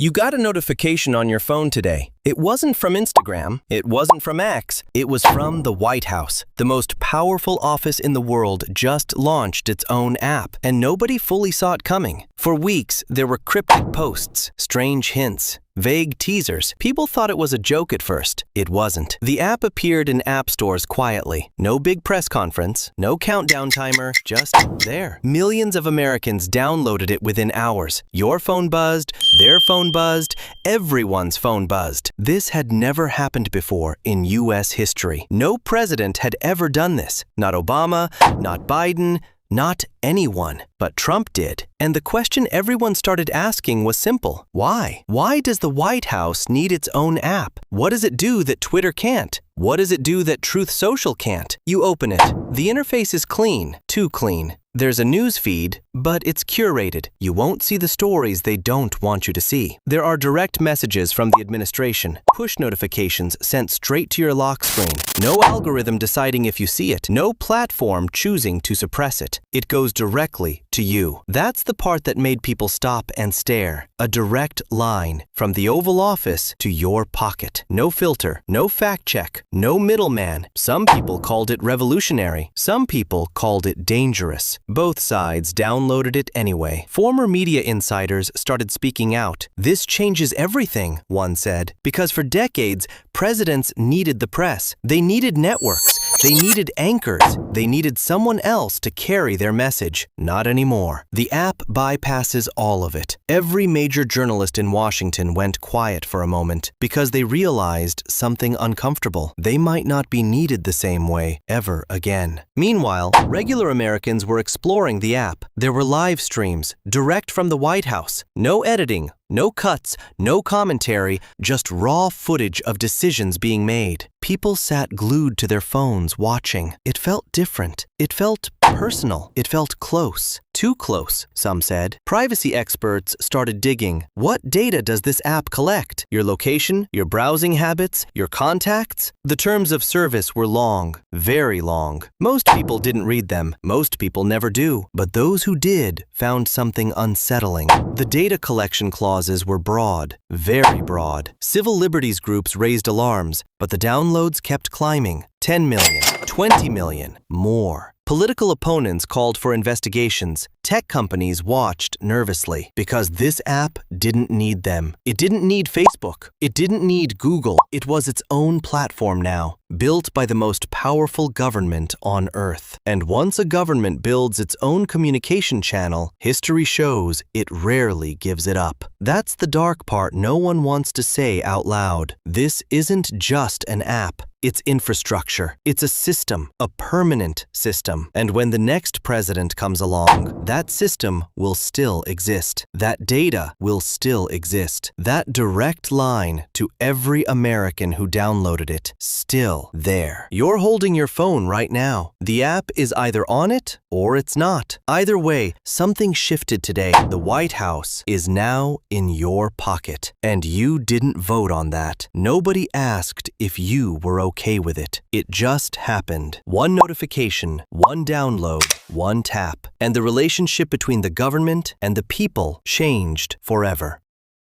You got a notification on your phone today. It wasn't from Instagram. It wasn't from X. It was from the White House. The most powerful office in the world just launched its own app, and nobody fully saw it coming. For weeks, there were cryptic posts, strange hints, vague teasers. People thought it was a joke at first. It wasn't. The app appeared in app stores quietly. No big press conference, no countdown timer, just there. Millions of Americans downloaded it within hours. Your phone buzzed, their phone buzzed, everyone's phone buzzed. This had never happened before in U.S. history. No president had ever done this. Not Obama, not Biden, not anyone. But Trump did. And the question everyone started asking was simple. Why? Why does the White House need its own app? What does it do that Twitter can't? What does it do that Truth Social can't? You open it. The interface is clean, too clean. There's a news feed, but it's curated. You won't see the stories they don't want you to see. There are direct messages from the administration, push notifications sent straight to your lock screen. No algorithm deciding if you see it. No platform choosing to suppress it. It goes directly to you. That's the part that made people stop and stare. A direct line from the Oval Office to your pocket. No filter, no fact check, no middleman. Some people called it revolutionary. Some people called it dangerous. Both sides downloaded it anyway. Former media insiders started speaking out. This changes everything, one said, because for decades, presidents needed the press. They needed networks. They needed anchors. They needed someone else to carry their message. Not anymore. The app bypasses all of it. Every major journalist in Washington went quiet for a moment because they realized something uncomfortable. They might not be needed the same way ever again. Meanwhile, regular Americans were exploring the app. There were live streams, direct from the White House. No editing, no cuts, no commentary, just raw footage of decisions being made. People sat glued to their phones watching. It felt different. It felt personal. It felt close. Too close, some said. Privacy experts started digging. What data does this app collect? Your location, your browsing habits, your contacts? The terms of service were long, very long. Most people didn't read them. Most people never do. But those who did found something unsettling. The data collection clauses were broad, very broad. Civil liberties groups raised alarms, but the downloads kept climbing. 10 million, 20 million, more. Political opponents called for investigations. Tech companies watched nervously because this app didn't need them. It didn't need Facebook. It didn't need Google. It was its own platform now, built by the most powerful government on Earth. And once a government builds its own communication channel, history shows it rarely gives it up. That's the dark part no one wants to say out loud. This isn't just an app. It's infrastructure. It's a system, a permanent system. And when the next president comes along, that system will still exist. That data will still exist. That direct line to every American who downloaded it, still there. You're holding your phone right now. The app is either on it or it's not. Either way, something shifted today. The White House is now in your pocket. And you didn't vote on that. Nobody asked if you were okay with it. It just happened. One notification, one download, one tap. And the relationship between the government and the people changed forever.